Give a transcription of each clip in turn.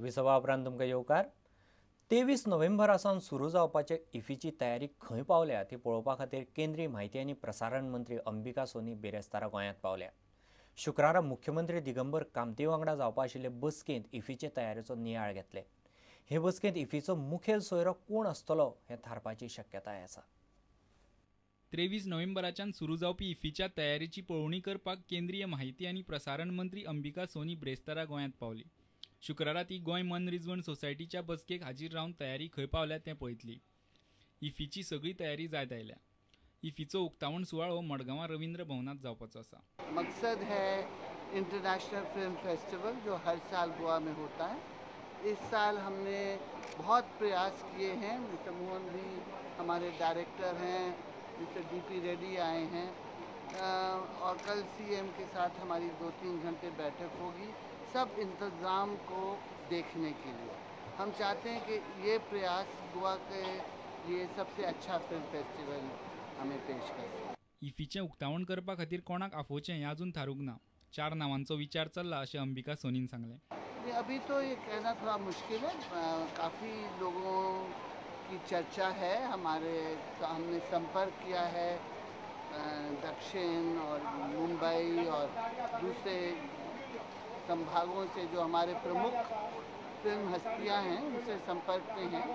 विसवा उपरांत तुमकां येवकार। 23 नोव्हेंबरासावन सुरू जावपाचे इफ्फीची तयारी खंय पावल्या ती पळोवपा खातीर केंद्रीय म्हायती आनी प्रसारण मंत्री अंबिका सोनी बेरेस्तारा गोंयांत पावल्या। शुक्रारा मुख्यमंत्री दिगंबर कामती वांगडा जावपा आशिल्ले बसकेंत इफ्फीचे तयारेचो नियाळ घेतले। हे बसकेंत इफ्फीचो मुखेल सोयरो कोण आसतलो हें थारपाची शक्यताय आसा। 23 नोव्हेंबराच्यान सुरू जावपी इफ्फीच्या तयारेची पळोवणी करपाक केंद्रीय म्हायती आनी प्रसारण मंत्री अंबिका सोनी ब्रेस्तारा गोंयांत पावली। शुक्रारा ती गोंय मनरिजवण सोसायटीच्या बसकेक हाजीर रावन तयारी खंय पावल्या तें पळयतली। इफ्फीची सगळी तयारी जायत आयल्या। इफ्फीचो उक्तावण सुवाळो मडगांवां रवींद्र भवनात जावपाचो आसा। मकसद है इंटरनेशनल फिल्म फेस्टिवल जो हर साल गोवा में होता है। इस साल हमने बहुत प्रयास किए हैं। मिस्टर मोहन भी हमारे डायरेक्टर हैं, मिस्टर डीपी रेड्डी आए हैं और कल सीएम के साथ हमारी 2-3 घंटे बैठक होगी सब इंतज़ाम को देखने के लिए। हम चाहते हैं कि ये प्रयास गोवा के लिए सबसे अच्छा फिल्म फेस्टिवल हमें पेश कर सके। इफ्फीचें उक्तावण करपा खातीर कोणाक आफोवचें हें अजून थारूंक ना। 4 नांवांचो विचार चल्ला अशें अंबिका सोनीन सांगलें। अभी तो ये कहना थोड़ा मुश्किल है। काफ़ी लोगों की चर्चा है। हमने संपर्क किया है दक्षिण और मुंबई और दूसरे संभागों से जो हमारे प्रमुख फिल्म हस्तियां हैं उनसे संपर्क में हैं।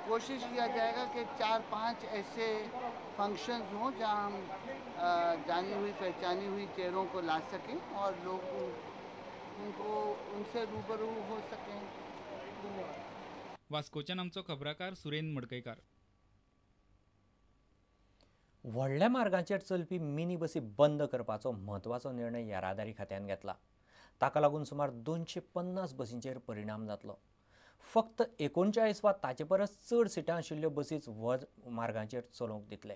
कोशिश किया जाएगा कि 4-5 ऐसे फंक्शंस हों जहां हम जानी हुई पहचानी हुई चेहरों को ला सकें और लोग उनसे रूबरू हो सकें। वास्कोच्यान आमचो खबराकार सुरेंद्र मडकयकार। व्हडल्या मार्गांचेर चलपी मिनी बसी बंद करपाचो म्हत्वाचो निर्णय येरादारी खात्यान घेतला। ताका लागून सुमार 250 बसींचेर परिणाम जातलो। फक्त 39 वा ताचे परस चड सिटां आशिल्ल्यो बसीच व्हड मार्गांचेर चलोवंक दितले।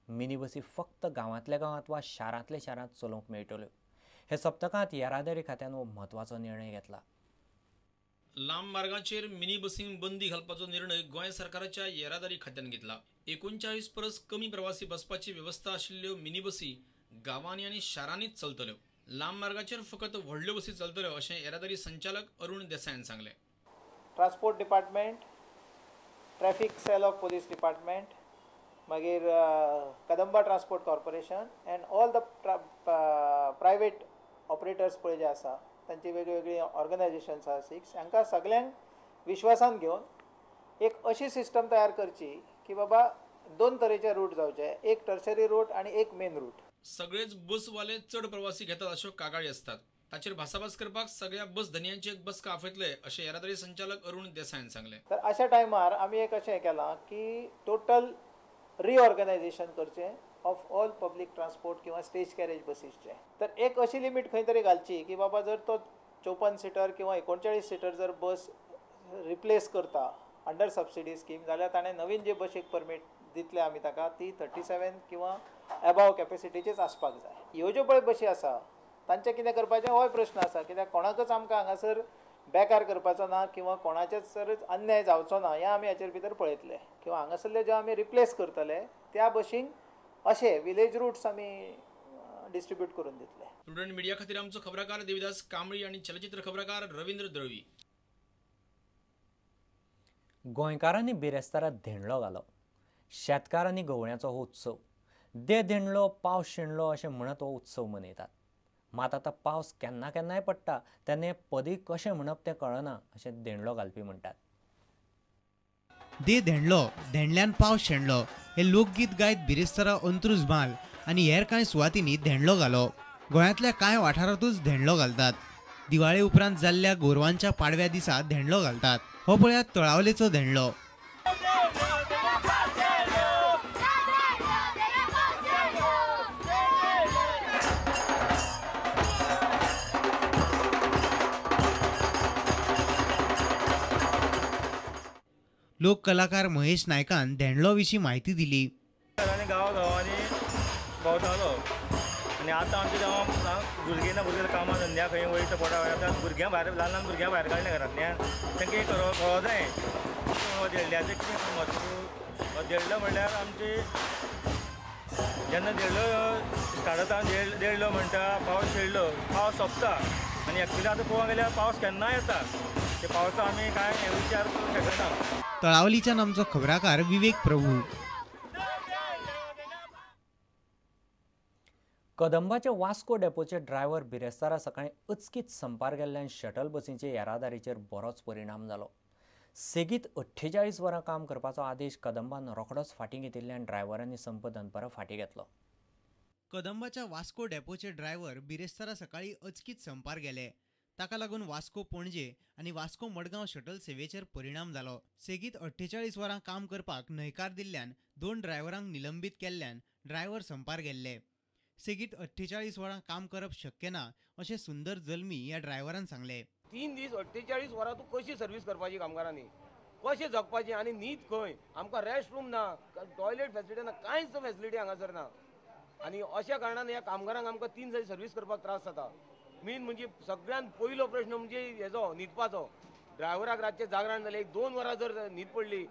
मिनी बसी फक्त गांवांतल्या गांवांत वा शारांतल्या शारांत चलोवंक मेळटल्यो। हे सप्तकांत येरादारी खात्यान हो म्हत्वाचो निर्णय घेतला। लांब मार्गांचेर मिनी बसींक बंदी घालपाचो निर्णय गोंय सरकाराच्या येरादारी खात्यान घेतला। 39 परस कमी प्रवासी बसपाची व्यवस्था आशिल्ल्यो मिनी बसी गांवांनी आनी शारांनीच चलतल्यो। लांब मार्गाचेर फकत व्हडल्यो बसी चलतल्यो अशें येरादारी संचालक अरुण देसाईन सांगलें। Transport department, traffic cell of police department, मागीर Kadamba transport corporation and all the private operators पळय जे आसा तांची वेगवेगळी ऑर्गनायजेशन्स आसा 6 हांकां सगळ्यांक विश्वासान घेवन एक अशी सिस्टम तयार करची की बाबा 2 तरेचे रूट जावचे, एक टर्शरी रूट आनी एक मेन रूट। सगळेच बसवाले चड प्रवासी घेतात अश्यो कागाळी असतात। ताचेर भासाभास करपाक सगळ्या बस धन्यांची एक बसका आपयतले अशें येरादारी संचालक अरुण देसाईन सांगलें। तर अशा टायमार आमी एक अशें केलां की टोटल रिऑर्गनायजेशन करचें ऑफ ऑल पब्लीक ट्रांसपोर्ट किंवा स्टेज कॅरेज बसीसचे। तर एक अशी लिमीट खंय तरी घालची की बाबा जर तो 54 सिटर किंवा 39 सिटर जर बस रिप्लेस करता अंडर सबसिडी स्कीम जाल्यार ताणें नवीन जे बसीक परमीट दितले आमी ताका ती 37 किंवा एबाव कॅपेसिटीचीच आसपाक जाय। ह्यो ज्यो पळय बसी आसा तांचें कितें करपाचें हो प्रश्न आसा, कित्याक कोणाकच आमकां हांगासर बेकार करपाचो ना किंवा कोणाचेच अन्याय जावचो ना हें आमी हाचेर भितर पळयतले। किंवा हांगासरले ज्यो आमी रिप्लेस करतले त्या बसींक अशे विलेज रूट्स आमी डिस्ट्रीब्यूट करून दितले। प्रुडंट मिडिया खातीर आमचो खबराकार देविदास कांबळी आनी चलचित्र खबराकार रवींद्र दळवी। गोंयकारांनी बिरेस्तारा धेंडलो घालो। शेतकारांनी गवळ्याचो हो उत्सव दे धेंडलो पावस शेणलो अशें म्हणत हो उत्सव मनयतात। मात आतां पावस केन्ना केन्नाय पडटा तेन्ना हें पदी कशें म्हणप तें कळना अशें धेंडलो घालपी म्हणटात। दे धेंडलो धेंडल्यान पावस शेणलो हे लोकगीत गायत बिरेस्तारा अंत्रुज माल आनी हेर कांय सुवातींनी धेंडलो घालो। गोंयांतल्या कांय वाठारांतूच धेंडलो घालतात। दिवाळे उपरांत जाल्ल्या गोरवांच्या पाडव्या दिसा धेंडलो घालतात। हो पळयात तळावलेचो धेंडलो। लोक कलाकार महेश नायकान धेंडलो विशीं म्हायती दिली। गांवांनी भोंवतालो आनी आतां आमच्या गांवांत भुरगे कामां धंद्या खंय वयता पडटा आतां भुरग्यां भायर ल्हान ल्हान भुरग्यां भायर काडले घरांतल्यान तांकां एक कळो जाय धेंडल्याचें कितें म्हत्व। धेंडलो म्हणल्यार आमचे जेन्ना देडलो स्टार्ट जाता देडलो म्हणटा पावस शेडलो पावस सोंपता आनी एक्चुली आतां पळोवंक गेल्यार पावस केन्ना येता ते पावसा आमी कांय विचार करूंक शकना. तळावलीच्यान आमचो खबराकार विवेक प्रभू. कदंबाचे वास्को डेपोचे ड्रायव्हर बिरेस्तारा सकाळी अचकीत संपार गेल्ल्यान शटल बसींचे येरादारीचेर बरोच परिणाम जालो. सेगीत 48 वरां काम करपाचो आदेश कदंबान रोखडोच फाटीं घेतिल्ल्यान ड्रायव्हरांनी संप दनपारा फाटीं घेतलो. कदंबाच्या वास्को डेपोचे ड्रायव्हर बिरेस्तारा सकाळी अचकीत संपार गेले. ताका लागून वास्को पणजे आनी वास्को मडगांव शटल सेवेचेर परिणाम जालो. सेगीत 48 वरां काम करपाक न्हयकार दिल्ल्यान 2 ड्रायव्हरांक निलंबीत केल्ल्यान ड्रायव्हर संपार गेल्ले. सेगीत 48 वरां काम करप शक्य ना अशें सुंदर जल्मी ह्या ड्रायव्हरान सांगले. 3 दीस 48 वरां तूं कशी सर्वीस करपाची कामगारांनी, कशें जगपाचें आनी न्हीद खंय, आमकां रेस्ट रूम ना, टॉयलेट फॅसिलिटी ना, कांयच फॅसिलिटी हांगासर ना. आनी अशा कारणान ह्या कामगारांक आमकां 3 दीस सर्वीस करपाक त्रास जाता. मेन म्हणजे सगळ्यात पयलो प्रश्न म्हणजे हेजो न्हिदपाचो. ड्रायव्हराक रातचे जागरण जालें, 1-2 वरां जर न्हीद पडली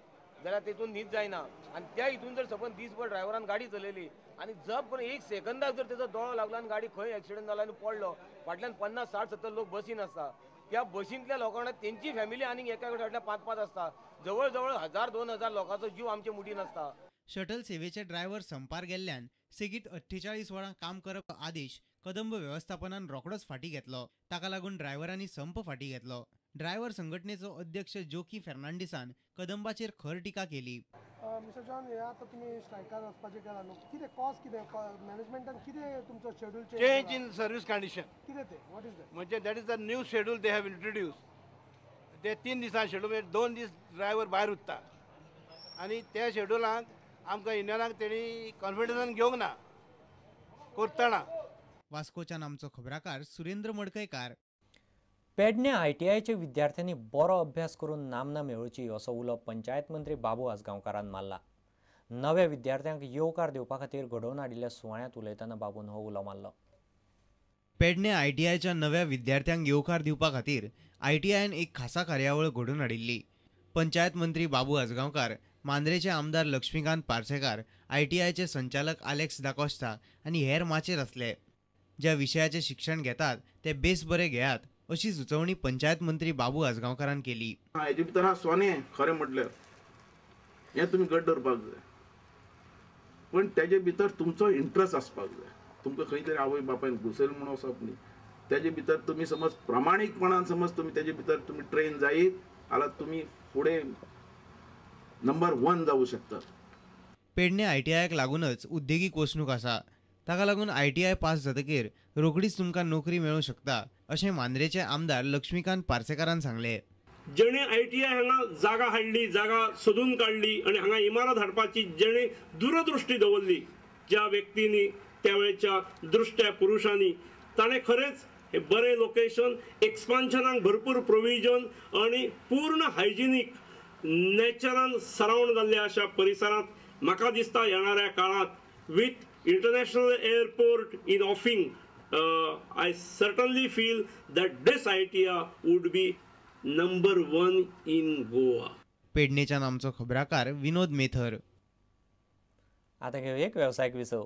जाल्यार तेतून न्हीद जायना. आनी त्या हितून जर सपोज दीसभर ड्रायव्हरान गाडी चलयली आनी जर पण 1 सेकंदाक जर तेजो दोळो लागलो आनी गाडी खंय एक्सिडेंट जाला आनी पडलो, फाटल्यान 50-60-70 लोक बसीन आसता. त्या बसींतल्या लोकांना तेंची फॅमिली आनीक एका फाटल्यान 5-5 आसता. जवळ जवळ 1000-2000 लोकांचो जीव आमचे मुठीन आसता. शटल सेवेचे ड्रायव्हर संपार गेल्ल्यान सेगीत 48 वरां काम करप आदेश कदंब वेवस्थापनान रोखडोच फाटीं घेतलो. ताका लागून ड्रायव्हरांनी संप फाटीं घेतलो. ड्रायव्हर संघटनेचो अध्यक्ष जोकी फेर्नांडिसान कदंबाचेर खर टिका केली. मिस्टर जॉन, हे आता तुम्ही स्ट्रायकार वचपाचें केला न्हू, कितें कॉज कितें मॅनेजमेंटान कितें तुमचो schedule change in service condition कितें तें व्हॉट इज दॅट? म्हणजे that is the new schedule they have introduce. ते 3 दिसां शेड्यूल 2 दीस ड्रायव्हर भायर उरता आनी त्या शेड्युलांत आमकां इंडियनाक तेणी कॉन्फिडन्सान घेवंक ना करतना. वास्कोच्यान आमचो खबराकार सुरेंद्र मडकयकार. पेडण्या ITIचे विद्यार्थ्यांनी बरो अभ्यास करून नामना मेळोवची असो उलो पंचायत मंत्री बाबू आजगांवकारान मारला. नव्या विद्यार्थ्यांक येवकार दिवपा खातीर घडोवन हाडिल्ल्या सुवाळ्यांत उलयतना बाबून हो उलो मारलो. पेडण्या ITIच्या नव्या विद्यार्थ्यांक येवकार दिवपा खातीर ITIन एक खासा कार्यावळ घडोवन हाडिल्ली. पंचायत मंत्री बाबू आजगांवकार, मांद्रेचे आमदार लक्ष्मीकांत पार्सेकार, ITIचे संचालक आलेक्स दाकोस्ता आनी हेर माचेर आसले. ज्या विशयाचे शिक्षण घेतात ते बेस बरे घेयात अशी सुचोवणी पंचायत मंत्री बाबू आजगांवकारान केली. हेजे भितर हा सोने खरें म्हटल्यार हें तुमी घट धरपाक जाय, पण तेजे भितर तुमचो इंट्रस्ट आसपाक जाय. तुमकां खंय तरी आवय बापायन घुसयल म्हणून वचप न्ही. तेजे भितर तुमी समज प्रामाणीकपणान समज तुमी तेजे भितर तुमी ट्रेन जायत जाल्यार तुमी फुडें नंबर 1 जावूं शकतात. पेडण्या ITIक लागूनच उद्देगीक वसणूक आसा. ताका लागून ITI पास जातकीर रोखडीच तुमकां नोकरी मेळूं शकता अशें मांद्रेचे आमदार लक्ष्मीकांत पार्सेकारान सांगले. जेणे ITI हांगा जागा हाडली, जागा सोदून काडली आनी हांगा इमारत हाडपाची जेणे दूरदृश्टी दवरली, ज्या व्यक्तींनी त्या वेळेच्या दृश्ट्या पुरुषांनी, ताणें खरेंच हे बरें लोकेशन, एक्सपान्शनाक भरपूर प्रोविजन आणि पूर्ण हायजिनीक नेचरान सरावंड जाल्ल्या अशा परिसरांत म्हाका दिसता येणाऱ्या काळात with international airport in ऑफिंग I certainly feel that this ITI would be number 1 in Goa. पेडणेच्यान आमचो खबराकार विनोद मेथर. आता घेऊ एक व्यावसायिक विसव.